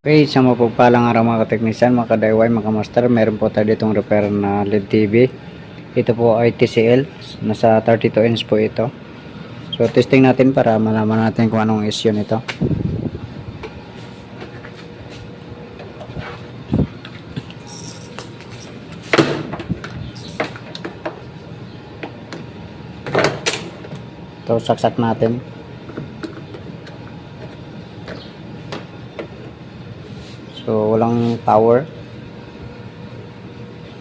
Okay, sa mapagpalang araw mga kateknisyan, mga ka-DIY, mga ka-master, meron po tayo ditong repair na LED TV. Ito po ay TCL, nasa 32 inch po ito. So testing natin para malaman natin kung anong issue nito. Ito, saksak natin. So walang power,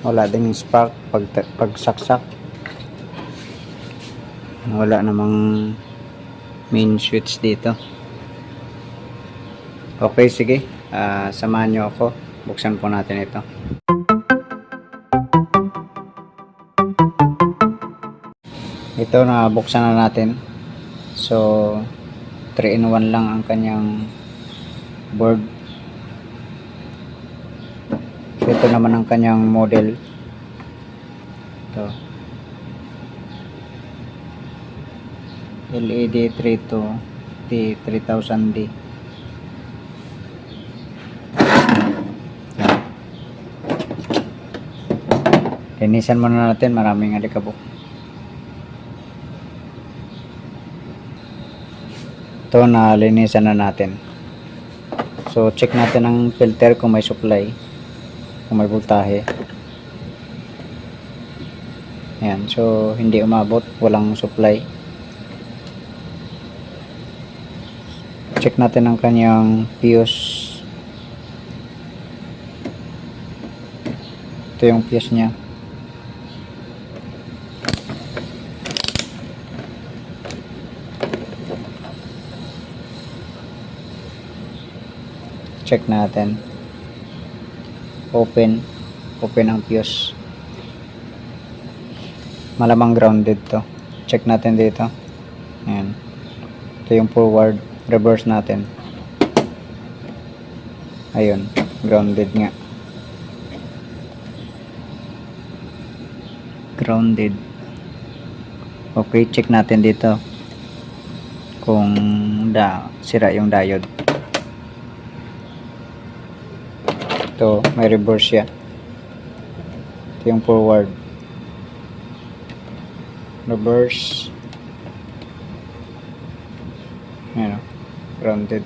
wala ding spark pag saksak, wala namang main switch dito. Okay, sige, samahan nyo ako, buksan po natin ito. Ito, na buksan na natin. So 3-in-1 lang ang kanyang board. Ito naman ang kanyang model. Ito, LED 32T 3000D. Linisan muna natin, maraming alikabok. Ito, na linisan na natin. So check natin ang filter kung may supply, kung may voltahe. Ayan, so hindi umabot, walang supply. Check natin ang kanyang fuse. Ito yung fuse niya. Check natin. Open ang fuse. Malamang grounded to. Check natin dito. Ayan. Ito yung forward, reverse natin. Ayun, grounded nga. Grounded. Okay, check natin dito kung sira yung diode. Ito, may reverse siya. Ito yung forward, reverse. Ayan, grounded.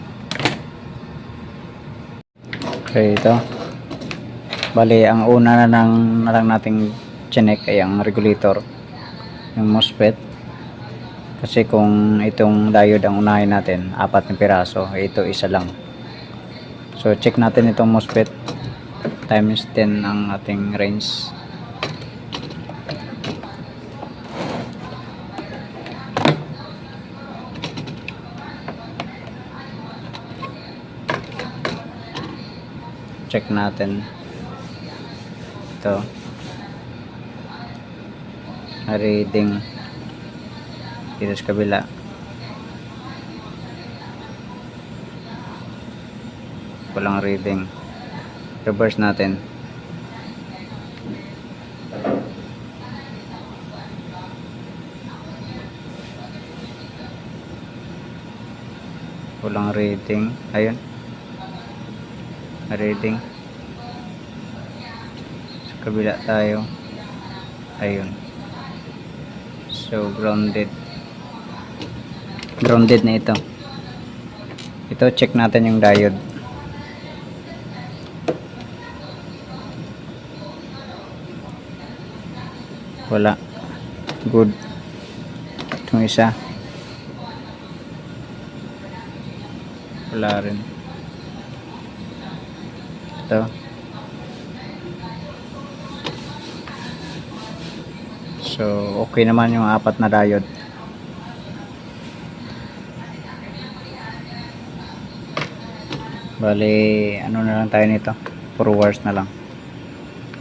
Okay, ito. Bali, ang una na lang nating chinek ay ang regulator, yung MOSFET. Kasi kung itong diode ang unahin natin, 4 na piraso, ito isa lang. So check natin itong MOSFET, times 10 ang ating range. Check natin ito, reading dito sa kabila. Walang reading. Reverse natin. Walang reading. Ayun, reading. Sa kabila tayo. Ayun. So grounded na ito. Ito, check natin yung diode. Wala. Good. Itong isa, wala rin. Ito, so okay naman yung 4 na diode. Bali, ano na lang tayo nito, 4 wires na lang.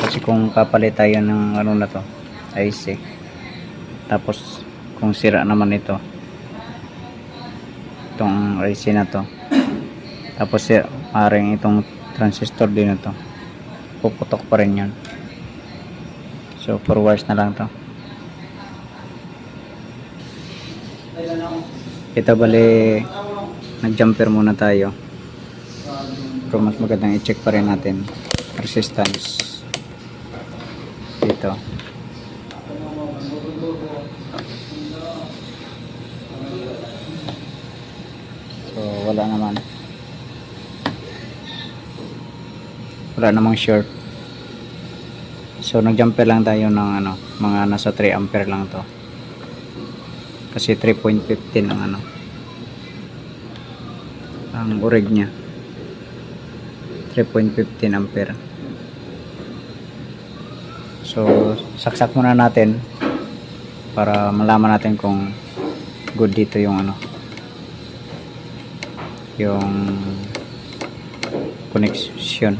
Kasi kung kapalit tayo ng ano na to, IC, tapos kung sira naman itong IC na to, tapos maaaring itong transistor din na to, puputok pa rin yun. So 4 wires na lang to. Ito, bali, nag jumper muna tayo. pero mas magandang i-check pa rin natin resistance dito. So wala namang short. So nag-jumper lang tayo ng mga nasa 3 ampere lang to, kasi 3.15 ang orig nya, 3.15 ampere. So saksak muna natin para malaman natin kung good dito yung yung connection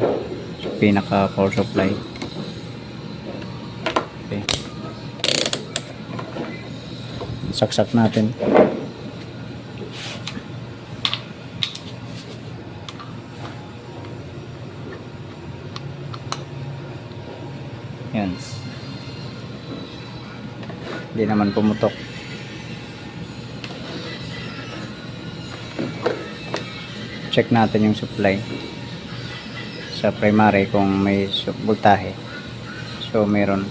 sa pinaka power supply. Okay, saksak natin. Yan, hindi naman pumutok. Check natin yung supply sa primary kung may voltahe. So meron,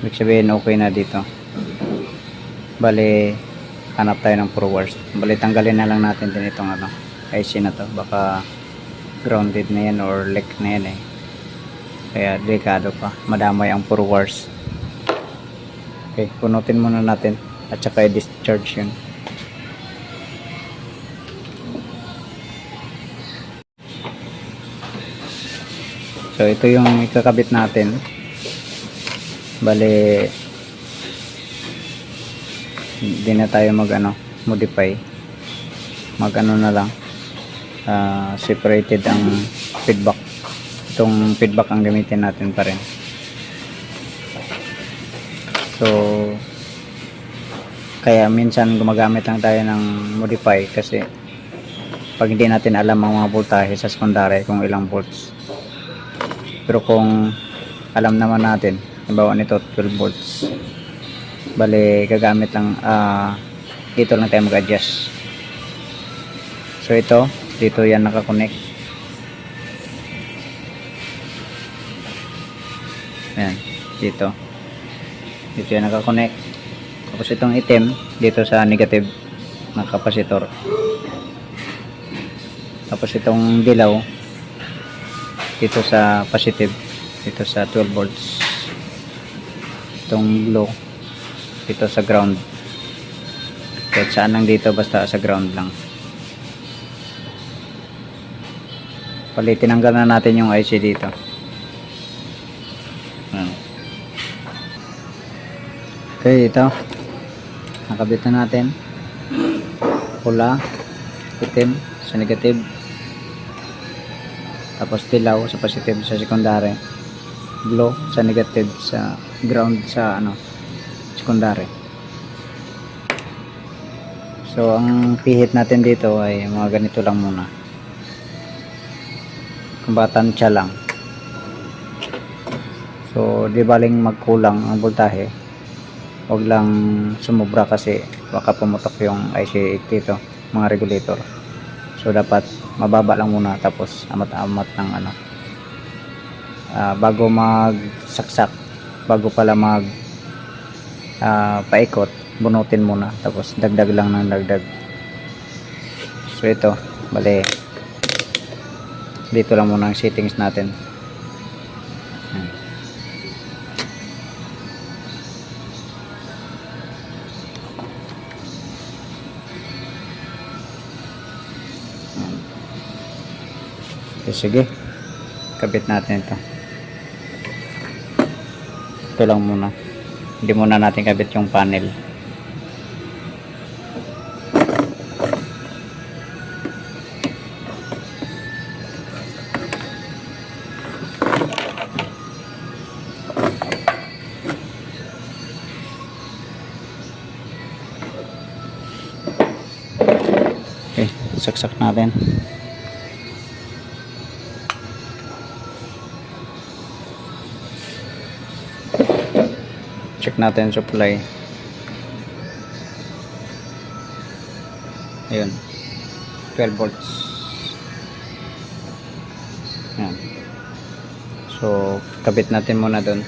ibig sabihin okay na dito. Bali hanap tayo ng forwards. Bali tanggalin na lang natin din itong IC na to, baka grounded na yan or leak na yan kaya delikado pa, madamay ang forwards. Okay, punutin muna natin at saka i-discharge yun. So ito yung ikakabit natin. Bali hindi na tayo modify, na lang, separated ang feedback. Itong feedback ang gamitin natin pa rin. So kaya minsan gumagamit lang tayo ng modify, kasi pag hindi natin alam ang mga voltahe sa secondary kung ilang volts. Pero kung alam naman natin, halimbawa nito 12 volts, bali gagamit lang, dito lang tayo mag-adjust. So dito yan nakakonect. Ayan, dito yan nakakonect. Tapos itong item dito sa negative ng capacitor. Tapos itong dilaw dito sa positive, dito sa 12 volts. Itong blue dito sa ground. Kahit saan lang dito, basta sa ground lang. Pali tinanggal na natin yung IC dito. Okay, ito nakabit na natin. Pula, itim sa negative, tapos dilaw sa positive sa secondary, blue sa negative sa ground sa secondary. So ang pihit natin dito ay mga ganito lang muna, kumbatansya lang. So di baling magkulang ang voltahe, wag lang sumobra kasi baka pumutok yung IC dito, mga regulator. So dapat mababa lang muna, tapos amat-amat ng bago magsaksak, bago pala paikot, bunutin muna, tapos dagdag lang ng dagdag. So ito, bali dito lang muna ang settings natin. Okay, sige, kabit natin ito. Ito lang muna, hindi muna natin kabit yung panel. Okay, saksak natin. Check natin supply. Ayun, 12 volts. Yan. So, kabit natin muna doon.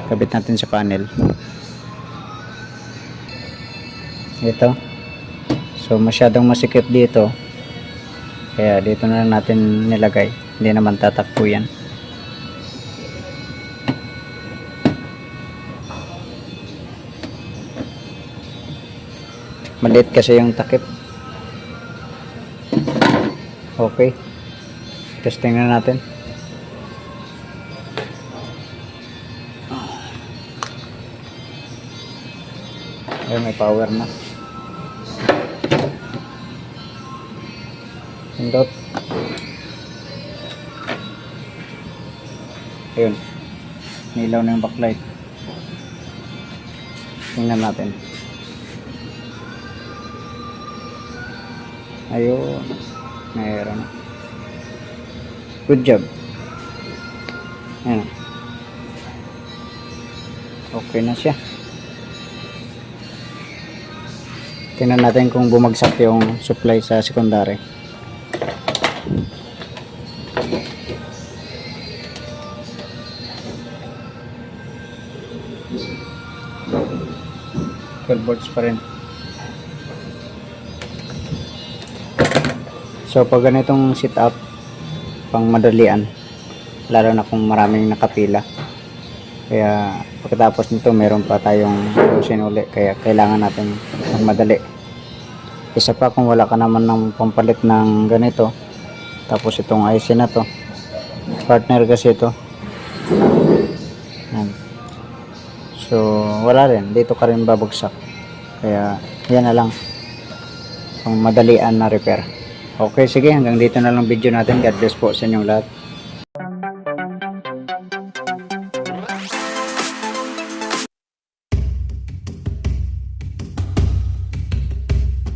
Kabit natin sa panel. Ito. So, masyadong masikip dito. Kaya dito na lang natin nilagay. Hindi naman tatakbo yan. Maliit kasi yung takip. Okay. Testing na natin. Ayun, may power na. Pindot. Ayun. Nilaw na yung backlight. Tingnan natin. Ayun. Mayroon. Good job. Ayan. Okay na siya. Tingnan natin kung bumagsak yung supply sa secondary. Volts pa rin. So pag ganitong setup pang madalian, lalo na kung maraming nakapila, kaya pagkatapos nito meron pa tayong ayusin uli, kaya kailangan natin magmadali. Isa pa kung wala ka naman ng pampalit ng ganito, tapos itong IC na to, partner kasi ito. Yan. So wala rin, dito ka rin babagsak, kaya yan na lang pang madalian na repair. Okay, sige, hanggang dito na lang video natin. God bless po sa inyong lahat.